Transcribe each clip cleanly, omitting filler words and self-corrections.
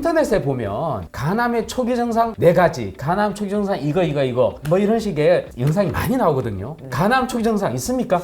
인터넷에 보면 간암의 초기 증상 4가지, 간암 초기 증상 이거 뭐 이런 식의 영상이 많이 나오거든요. 간암 초기 증상 있습니까?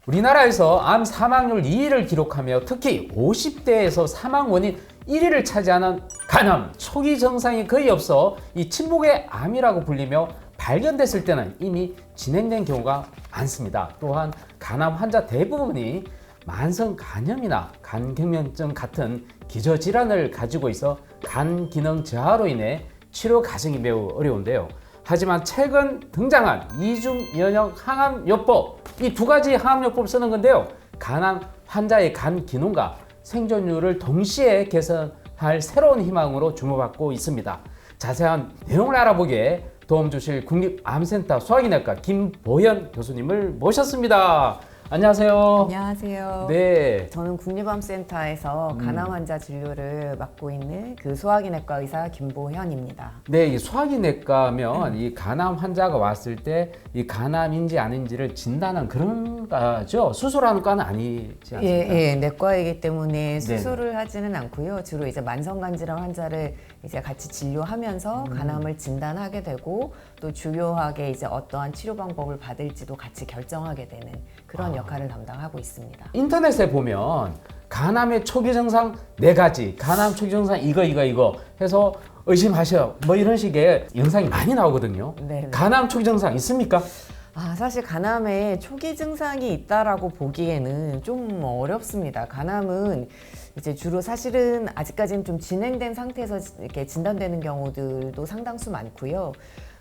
우리나라에서 암 사망률 2위를 기록하며 특히 50대에서 사망 원인 1위를 차지하는 간암 초기 증상이 거의 없어 이 침묵의 암이라고 불리며 발견됐을 때는 이미 진행된 경우가 많습니다. 또한 간암 환자 대부분이 만성 간염이나 간경련증 같은 기저질환을 가지고 있어 간 기능 저하로 인해 치료 과정이 매우 어려운데요. 하지만 최근 등장한 이중 면역 항암요법, 이 2가지 항암요법을 쓰는 건데요. 간암 환자의 간 기능과 생존율을 동시에 개선할 새로운 희망으로 주목받고 있습니다. 자세한 내용을 알아보기에 도움 주실 국립암센터 소화기내과 김보현 교수님을 모셨습니다. 안녕하세요. 안녕하세요. 네. 저는 국립암센터에서 간암 환자 진료를 맡고 있는 그 소화기내과 의사 김보현입니다. 네, 이 소화기내과면 이 간암 환자가 왔을 때 이 간암인지 아닌지를 진단한 그런 과죠. 수술하는 과는 아니지 않습니까? 예, 내과이기 때문에 수술을 하지는 않고요. 주로 이제 만성간질환 환자를 이제 같이 진료하면서 간암을 진단하게 되고 또 주요하게 이제 어떠한 치료 방법을 받을지도 같이 결정하게 되는 그런 역할을 담당하고 있습니다. 인터넷에 보면 간암의 초기 증상 4가지, 간암 초기 증상 이거 해서 의심하셔 뭐 이런 식의 영상이 많이 나오거든요. 네. 간암 초기 증상 있습니까? 사실 간암에 초기 증상이 있다라고 보기에는 좀 어렵습니다. 간암은 이제 주로 사실은 아직까지는 좀 진행된 상태에서 이렇게 진단되는 경우들도 상당수 많고요.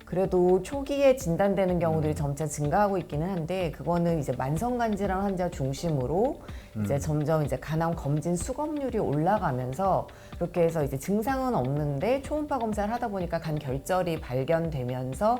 그래도 초기에 진단되는 경우들이 점차 증가하고 있기는 한데 그거는 이제 만성간질환 환자 중심으로 이제 점점 이제 간암 검진 수검률이 올라가면서 그렇게 해서 이제 증상은 없는데 초음파 검사를 하다 보니까 간 결절이 발견되면서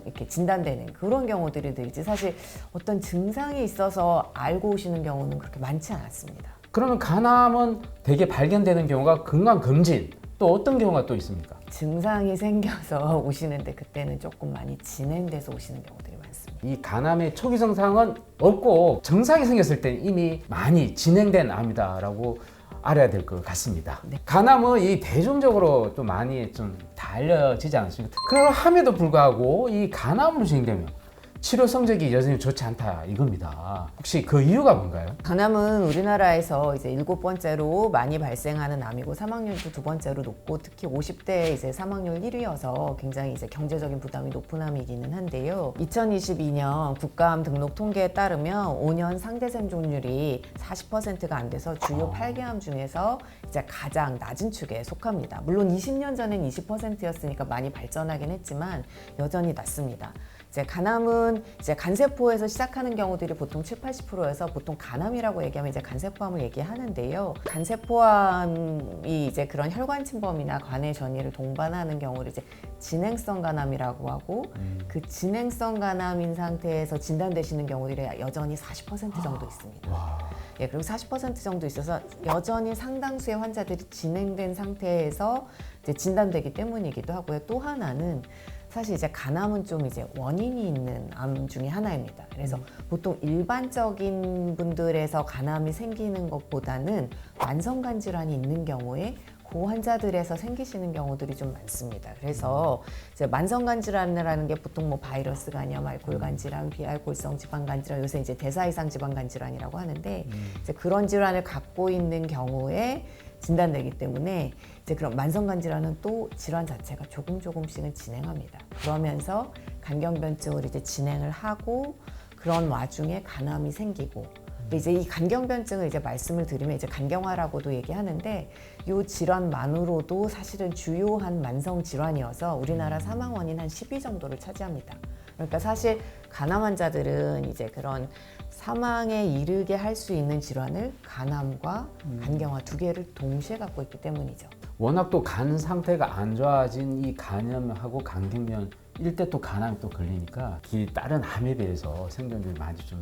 이렇게 진단되는 그런 경우들이 늘지 사실 어떤 증상이 있어서 알고 오시는 경우는 그렇게 많지 않았습니다. 그러면 간암은 대개 발견되는 경우가 건강검진, 또 어떤 경우가 또 있습니까? 증상이 생겨서 오시는데 그때는 조금 많이 진행돼서 오시는 경우들이 많습니다. 이 간암의 초기 증상은 없고 증상이 생겼을 때 이미 많이 진행된 암이다라고 알아야 될 것 같습니다. 네. 간암은 이 대중적으로 또 많이 좀 다 알려지지 않습니까? 그럼에도 불구하고 이 간암으로 진행되면 치료 성적이 여전히 좋지 않다 이겁니다. 혹시 그 이유가 뭔가요? 간암은 우리나라에서 이제 7번째로 많이 발생하는 암이고 사망률도 2번째로 높고 특히 50대 이제 사망률 1위여서 굉장히 이제 경제적인 부담이 높은 암이기는 한데요. 2022년 국가암 등록 통계에 따르면 5년 상대 생존율이 40%가 안 돼서 주요 8개 암 중에서 이제 가장 낮은 축에 속합니다. 물론 20년 전엔 20%였으니까 많이 발전하긴 했지만 여전히 낮습니다. 이제 간암은 이제 간세포에서 시작하는 경우들이 보통 70~80%여서 보통 간암이라고 얘기하면 이제 간세포암을 얘기하는데요. 간세포암이 이제 그런 혈관 침범이나 관의 전이를 동반하는 경우를 이제 진행성 간암이라고 하고 그 진행성 간암인 상태에서 진단되시는 경우들이 여전히 40% 정도 있습니다. 예, 그리고 40% 정도 있어서 여전히 상당수의 환자들이 진행된 상태에서 이제 진단되기 때문이기도 하고요. 또 하나는 사실 이제 간암은 좀 이제 원인이 있는 암 중에 하나입니다. 그래서 보통 일반적인 분들에서 간암이 생기는 것보다는 만성간 질환이 있는 경우에 그 환자들에서 생기시는 경우들이 좀 많습니다. 그래서 이제 만성간 질환이라는 게 보통 뭐 바이러스 간염, 알코올간 질환, 비알코올성 지방간 질환, 요새 이제 대사 이상 지방간 질환이라고 하는데 이제 그런 질환을 갖고 있는 경우에 진단되기 때문에 이제 그런 만성간 질환은 또 질환 자체가 조금씩은 진행합니다. 그러면서 간경변증을 이제 진행을 하고 그런 와중에 간암이 생기고 이제 이 간경변증을 이제 말씀을 드리면 이제 간경화라고도 얘기하는데 이 질환만으로도 사실은 주요한 만성 질환이어서 우리나라 사망 원인 한 10위 정도를 차지합니다. 그러니까 사실 간암 환자들은 이제 그런 사망에 이르게 할 수 있는 질환을 간암과 간경화 2개를 동시에 갖고 있기 때문이죠. 워낙 또 간 상태가 안 좋아진 이 간염하고 간경련 일때 또 간암이 또 걸리니까 이 다른 암에 비해서 생존율이 많이 좀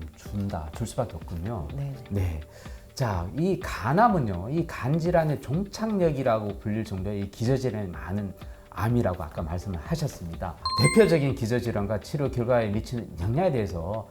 줄 수밖에 없군요. 네. 자, 이 간암은요, 이 간질환의 종착역이라고 불릴 정도의 이 기저질환이 많은 암이라고 아까 말씀을 하셨습니다. 대표적인 기저질환과 치료 결과에 미치는 영향에 대해서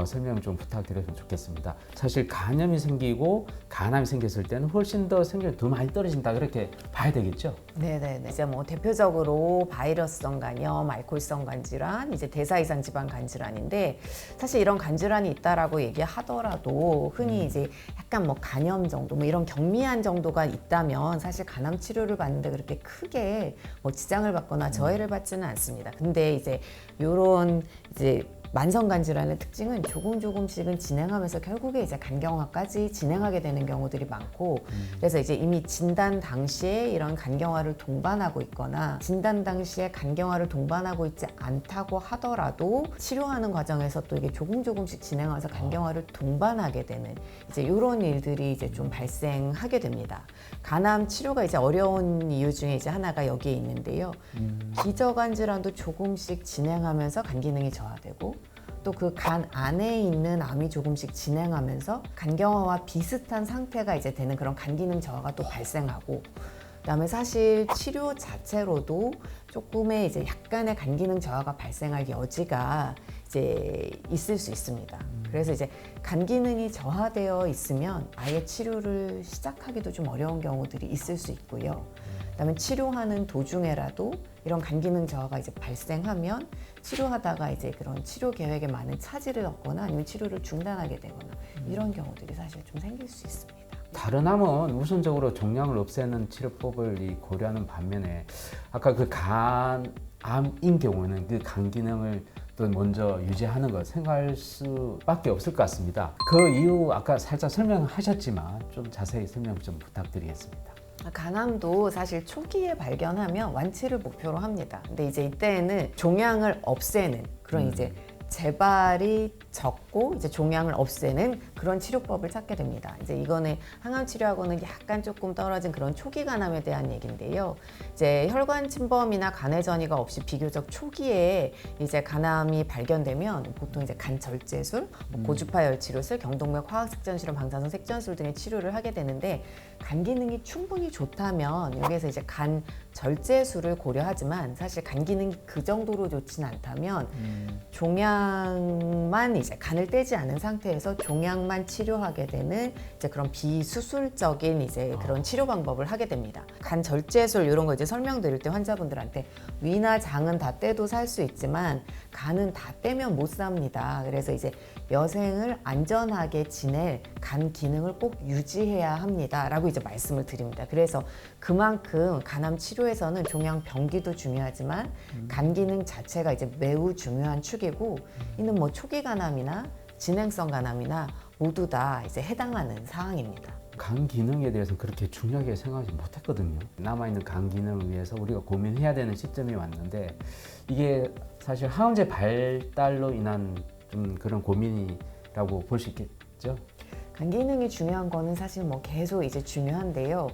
설명 좀 부탁드렸으면 좋겠습니다. 사실 간염이 생기고 간암이 생겼을 때는 훨씬 더 생존이 더 많이 떨어진다 그렇게 봐야 되겠죠? 네네네. 이제 뭐 대표적으로 바이러스성 간염, 알코올성 간질환, 이제 대사이상 지방 간질환인데 사실 이런 간질환이 있다라고 얘기하더라도 흔히 이제 약간 뭐 간염 정도, 뭐 이런 경미한 정도가 있다면 사실 간암 치료를 받는데 그렇게 크게 뭐 지장을 받거나 저해를 받지는 않습니다. 근데 이제 요런 이제 만성 간질환의 특징은 조금씩은 진행하면서 결국에 이제 간경화까지 진행하게 되는 경우들이 많고 그래서 이제 이미 진단 당시에 이런 간경화를 동반하고 있거나 진단 당시에 간경화를 동반하고 있지 않다고 하더라도 치료하는 과정에서 또 이게 조금씩 진행하면서 간경화를 동반하게 되는 이제 이런 일들이 이제 좀 발생하게 됩니다. 간암 치료가 이제 어려운 이유 중에 이제 하나가 여기에 있는데요. 기저간 질환도 조금씩 진행하면서 간 기능이 저하되고 또 그 간 안에 있는 암이 조금씩 진행하면서 간경화와 비슷한 상태가 이제 되는 그런 간 기능 저하가 또 발생하고 그다음에 사실 치료 자체로도 조금의 이제 약간의 간 기능 저하가 발생할 여지가 이제 있을 수 있습니다. 그래서 이제 간 기능이 저하되어 있으면 아예 치료를 시작하기도 좀 어려운 경우들이 있을 수 있고요. 그다음에 치료하는 도중에라도 이런 간 기능 저하가 이제 발생하면 치료하다가 이제 그런 치료 계획에 많은 차질을 얻거나 아니면 치료를 중단하게 되거나 이런 경우들이 사실 좀 생길 수 있습니다. 다른 암은 우선적으로 종양을 없애는 치료법을 고려하는 반면에 아까 그 간암인 경우는 그 간 기능을 또 먼저 유지하는 것 생각할 수밖에 없을 것 같습니다. 그 이유 아까 살짝 설명하셨지만 좀 자세히 설명 좀 부탁드리겠습니다. 간암도 사실 초기에 발견하면 완치를 목표로 합니다. 근데 이제 이때에는 종양을 없애는 그런 이제 재발이 적고 이제 종양을 없애는 그런 치료법을 찾게 됩니다. 이제 이거는 항암 치료하고는 약간 조금 떨어진 그런 초기 간암에 대한 얘기인데요. 이제 혈관 침범이나 간의 전이가 없이 비교적 초기에 이제 간암이 발견되면 보통 이제 간 절제술, 고주파 열치료술, 경동맥 화학색전 실험, 방사선 색전술 등의 치료를 하게 되는데 간 기능이 충분히 좋다면 여기에서 이제 간 절제술을 고려하지만 사실 간 기능이 그 정도로 좋진 않다면 종양만 이제 간을 떼지 않은 상태에서 종양만 치료하게 되는 이제 그런 비수술적인 이제 그런 치료 방법을 하게 됩니다. 간 절제술 이런 거 이제 설명드릴 때 환자분들한테 위나 장은 다 떼도 살 수 있지만 간은 다 떼면 못 삽니다. 그래서 이제 여생을 안전하게 지낼 간 기능을 꼭 유지해야 합니다라고 이제 말씀을 드립니다. 그래서 그만큼 간암 치료에서는 종양 병기도 중요하지만 간 기능 자체가 이제 매우 중요한 축이고 이는 뭐 초기 간암이나 진행성 간암이나 모두 다 이제 해당하는 사항입니다. 간 기능에 대해서 그렇게 중요하게 생각하지 못했거든요. 남아있는 간 기능을 위해서 우리가 고민해야 되는 시점이 왔는데 이게 사실 항암제 발달로 인한 좀 그런 고민이라고 볼 수 있겠죠? 간 기능이 중요한 거는 사실 뭐 계속 이제 중요한데요.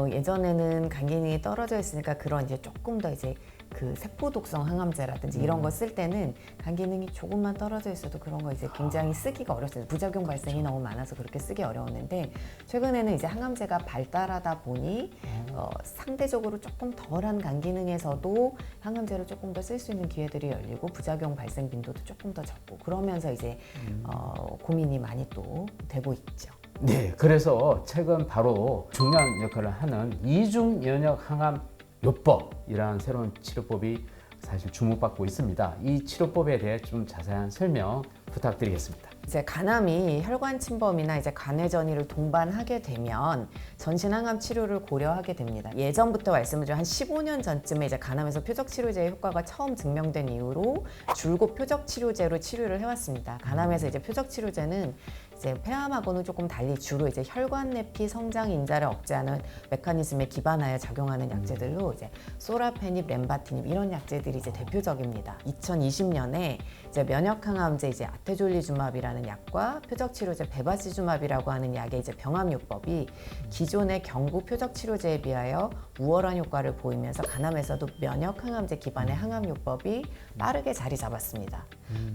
예전에는 간 기능이 떨어져 있으니까 그런 이제 조금 더 이제 그 세포 독성 항암제라든지 이런 거 쓸 때는 간 기능이 조금만 떨어져 있어도 그런 거 이제 굉장히 쓰기가 어렸어요. 부작용 발생이 너무 많아서 그렇게 쓰기 어려웠는데 최근에는 이제 항암제가 발달하다 보니 상대적으로 조금 덜한 간 기능에서도 항암제를 조금 더 쓸 수 있는 기회들이 열리고 부작용 발생 빈도도 조금 더 적고 그러면서 이제 고민이 많이 또 되고 있죠. 네, 그래서 최근 바로 중요한 역할을 하는 이중 면역 항암 요법이라는 새로운 치료법이 사실 주목받고 있습니다. 이 치료법에 대해 좀 자세한 설명 부탁드리겠습니다. 이제 간암이 혈관 침범이나 이제 간의 전이를 동반하게 되면 전신 항암 치료를 고려하게 됩니다. 예전부터 말씀을 드린 한 15년 전쯤에 이제 간암에서 표적 치료제의 효과가 처음 증명된 이후로 줄곧 표적 치료제로 치료를 해왔습니다. 간암에서 이제 표적 치료제는 이제 폐암하고는 조금 달리 주로 이제 혈관 내피 성장 인자를 억제하는 메커니즘에 기반하여 작용하는 약제들로 이제 소라페닙, 렘바티닙 이런 약제들이 이제 대표적입니다. 2020년에 이제 면역 항암제 이제 아테졸리주맙이라는 약과 표적 치료제 베바시주맙이라고 하는 약의 이제 병합요법이 기존의 경구 표적 치료제에 비하여 우월한 효과를 보이면서 간암에서도 면역 항암제 기반의 항암요법이 빠르게 자리 잡았습니다.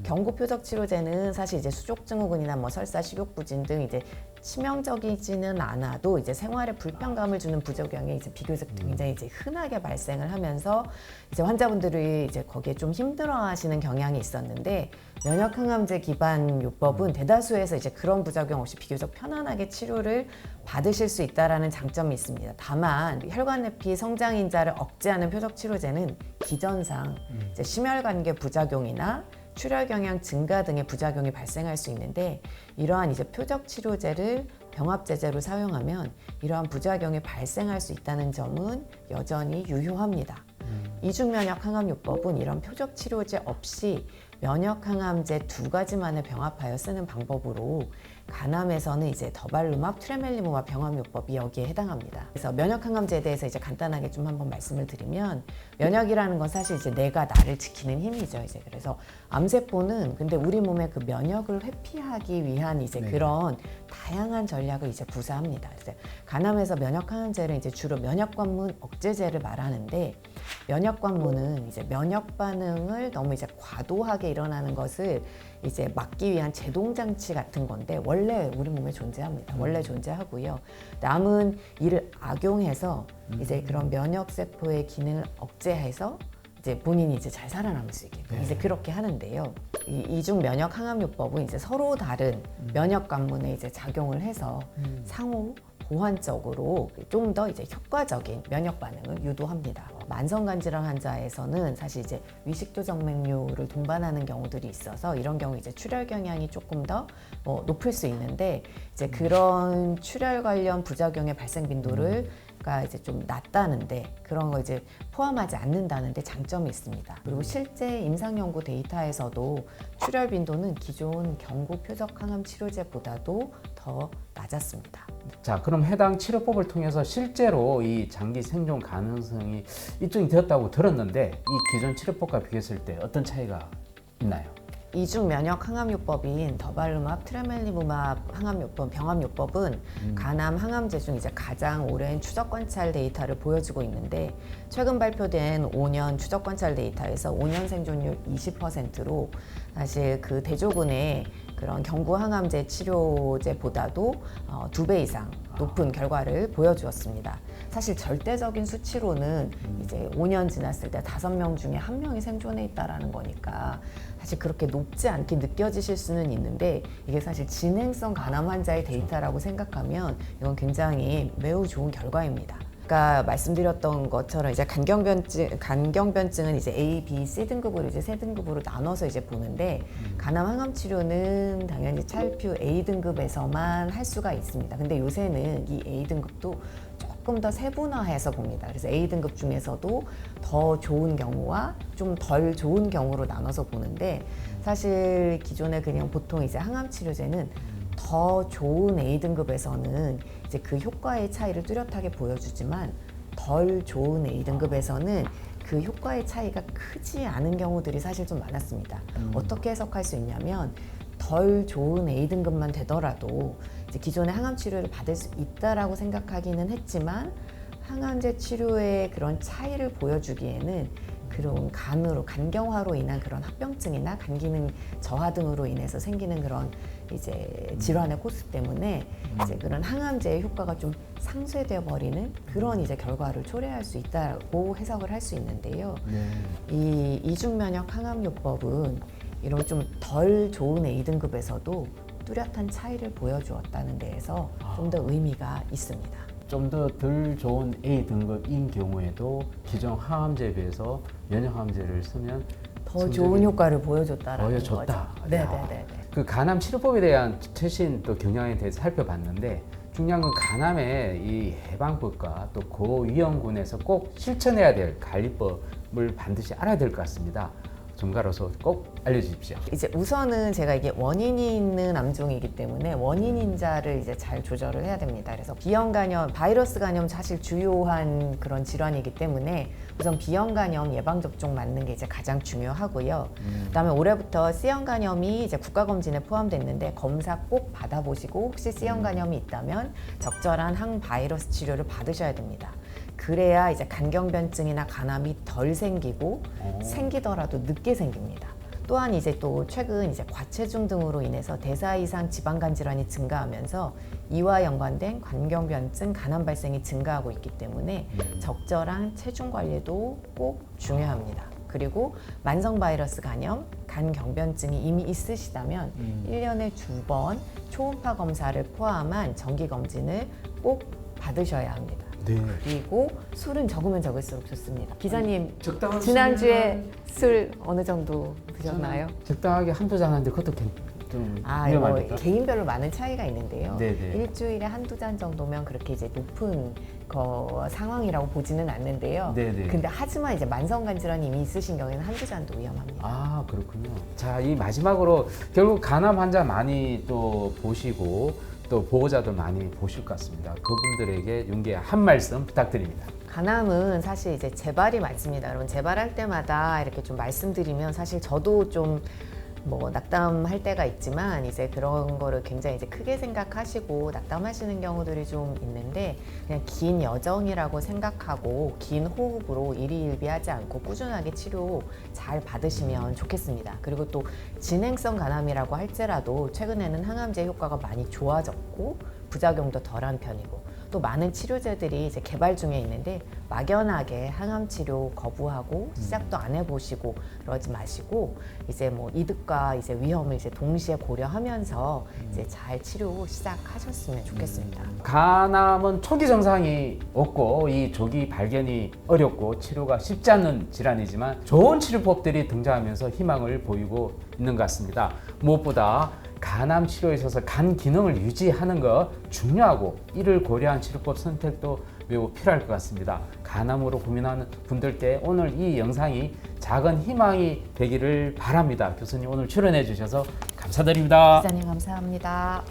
경구 표적 치료제는 사실 이제 수족증후군이나 뭐 설사, 식욕부진 등 이제 치명적이지는 않아도 이제 생활에 불편감을 주는 부작용이 이제 비교적 굉장히 이제 흔하게 발생을 하면서 이제 환자분들이 이제 거기에 좀 힘들어하시는 경향이 있었는데 면역항암제 기반 요법은 대다수에서 이제 그런 부작용 없이 비교적 편안하게 치료를 받으실 수 있다라는 장점이 있습니다. 다만 혈관내피 성장인자를 억제하는 표적 치료제는 기전상 이제 심혈관계 부작용이나 출혈 경향 증가 등의 부작용이 발생할 수 있는데 이러한 이제 표적 치료제를 병합제제로 사용하면 이러한 부작용이 발생할 수 있다는 점은 여전히 유효합니다. 이중면역 항암요법은 이런 표적 치료제 없이 면역 항암제 두 가지만을 병합하여 쓰는 방법으로 간암에서는 이제 더발루맙, 트레멜리모맙 병합요법이 여기에 해당합니다. 그래서 면역 항암제에 대해서 이제 간단하게 좀 한번 말씀을 드리면 면역이라는 건 사실 이제 내가 나를 지키는 힘이죠. 이제 그래서 암세포는 근데 우리 몸의 그 면역을 회피하기 위한 이제 네. 그런 다양한 전략을 이제 구사합니다. 그래서 간암에서 면역 항암제를 이제 주로 면역관문 억제제를 말하는데 면역관문은 이제 면역 반응을 너무 이제 과도하게 일어나는 것을 이제 막기 위한 제동장치 같은 건데 원래 우리 몸에 존재합니다. 원래 존재하고요. 남은 이를 악용해서 이제 그런 면역 세포의 기능을 억제해서 이제 본인이 이제 잘 살아남을 수 있게끔 이제 그렇게 하는데요. 이 이중 면역 항암요법은 이제 서로 다른 면역 관문에 이제 작용을 해서 상호 보완적으로 좀 더 이제 효과적인 면역 반응을 유도합니다. 만성간 질환 환자에서는 사실 이제 위식도 정맥류를 동반하는 경우들이 있어서 이런 경우 이제 출혈 경향이 조금 더 높을 수 있는데 이제 그런 출혈 관련 부작용의 발생 빈도를 가 이제 좀 낮다는데 그런 거 이제 포함하지 않는다는데 장점이 있습니다. 그리고 실제 임상 연구 데이터에서도 출혈 빈도는 기존 경구 표적 항암 치료제보다도 더 낮았습니다. 자, 그럼 해당 치료법을 통해서 실제로 이 장기 생존 가능성이 입증이 되었다고 들었는데 이 기존 치료법과 비교했을 때 어떤 차이가 있나요? 이중 면역 항암요법인 더발루맙, 트레멜리무맙 항암요법, 병합요법은 간암 항암제 중 이제 가장 오랜 추적 관찰 데이터를 보여주고 있는데 최근 발표된 5년 추적 관찰 데이터에서 5년 생존율 20%로 사실 그 대조군의 그런 경구 항암제 치료제보다도 2배 이상 높은 결과를 보여주었습니다. 사실 절대적인 수치로는 이제 5년 지났을 때 5명 중에 1명이 생존해 있다라는 거니까 사실 그렇게 높지 않게 느껴지실 수는 있는데 이게 사실 진행성 간암 환자의 데이터라고 생각하면 이건 굉장히 매우 좋은 결과입니다. 아까 말씀드렸던 것처럼 이제 간경변증은 이제 A, B, C 등급으로 이제 세 등급으로 나눠서 이제 보는데 간암 항암 치료는 당연히 찰퓨 A 등급에서만 할 수가 있습니다. 근데 요새는 이 A 등급도 조금 더 세분화해서 봅니다. 그래서 A 등급 중에서도 더 좋은 경우와 좀 덜 좋은 경우로 나눠서 보는데 사실 기존에 그냥 보통 이제 항암 치료제는 더 좋은 A 등급에서는 이제 그 효과의 차이를 뚜렷하게 보여주지만 덜 좋은 A 등급에서는 그 효과의 차이가 크지 않은 경우들이 사실 좀 많았습니다. 어떻게 해석할 수 있냐면 덜 좋은 A 등급만 되더라도 이제 기존의 항암 치료를 받을 수 있다라고 생각하기는 했지만 항암제 치료의 그런 차이를 보여주기에는 그런 간경화로 인한 그런 합병증이나 간 기능 저하 등으로 인해서 생기는 그런 이제 질환의 코스 때문에 이제 그런 항암제의 효과가 좀 상쇄되어 버리는 그런 이제 결과를 초래할 수 있다고 해석을 할 수 있는데요. 이 이중면역 항암요법은 이런 좀 덜 좋은 A 등급에서도 뚜렷한 차이를 보여주었다는 데에서 좀 더 의미가 있습니다. 좀 더 덜 좋은 A 등급인 경우에도 기존 항암제에 비해서 면역 항암제를 쓰면 더 좋은 효과를 보여줬다라는 보여줬다. 거죠. 네네네. 그 간암 치료법에 대한 최신 또 경향에 대해서 살펴봤는데 중요한 건 간암의 이 예방법과 또 고위험군에서 꼭 실천해야 될 관리법을 반드시 알아야 될 것 같습니다. 전문가로서 꼭 알려주십시오. 이제 우선은 제가 이게 원인이 있는 암종이기 때문에 원인 인자를 이제 잘 조절을 해야 됩니다. 그래서 비형 간염, 바이러스 간염 사실 주요한 그런 질환이기 때문에 우선 비형 간염 예방 접종 맞는 게 이제 가장 중요하고요. 그다음에 올해부터 C형 간염이 이제 국가 검진에 포함됐는데 검사 꼭 받아보시고 혹시 C형 간염이 있다면 적절한 항바이러스 치료를 받으셔야 됩니다. 그래야 이제 간경변증이나 간암이 덜 생기고 생기더라도 늦게 생깁니다. 또한 이제 또 최근 이제 과체중 등으로 인해서 대사 이상 지방간 질환이 증가하면서 이와 연관된 관경변증, 간암 발생이 증가하고 있기 때문에 적절한 체중 관리도 꼭 중요합니다. 그리고 만성 바이러스 감염, 간 경변증이 이미 있으시다면 1년에 2번 초음파 검사를 포함한 정기 검진을 꼭 받으셔야 합니다. 네. 그리고 술은 적으면 적을수록 좋습니다. 기자님 적당한 지난주에 술 어느 정도 드셨나요? 적당하게 한두 잔 하는데 그것도 좀 이거 위험합니까? 개인별로 많은 차이가 있는데요. 네네. 일주일에 한두 잔 정도면 그렇게 이제 높은 상황이라고 보지는 않는데요. 네네. 근데 하지만 이제 만성간 질환이 이미 있으신 경우에는 한두 잔도 위험합니다. 아, 그렇군요. 자, 이 마지막으로 결국 간암 환자 많이 또 보시고 또 보호자들 많이 보실 것 같습니다. 그분들에게 용기의 한 말씀 부탁드립니다. 간암은 사실 이제 재발이 많습니다. 여러분 재발할 때마다 이렇게 좀 말씀드리면 사실 저도 좀 낙담할 때가 있지만 이제 그런 거를 굉장히 이제 크게 생각하시고 낙담하시는 경우들이 좀 있는데 그냥 긴 여정이라고 생각하고 긴 호흡으로 일희일비하지 않고 꾸준하게 치료 잘 받으시면 좋겠습니다. 그리고 또 진행성 간암이라고 할지라도 최근에는 항암제 효과가 많이 좋아졌고 부작용도 덜한 편이고 또 많은 치료제들이 이제 개발 중에 있는데 막연하게 항암 치료 거부하고 시작도 안 해보시고 그러지 마시고 이제 이득과 이제 위험을 이제 동시에 고려하면서 이제 잘 치료 시작하셨으면 좋겠습니다. 간암은 초기 증상이 없고 이 조기 발견이 어렵고 치료가 쉽지 않은 질환이지만 좋은 치료법들이 등장하면서 희망을 보이고 있는 것 같습니다. 무엇보다 간암 치료에 있어서 간 기능을 유지하는 것 중요하고 이를 고려한 치료법 선택도 매우 필요할 것 같습니다. 간암으로 고민하는 분들께 오늘 이 영상이 작은 희망이 되기를 바랍니다. 교수님 오늘 출연해 주셔서 감사드립니다. 기자님 감사합니다.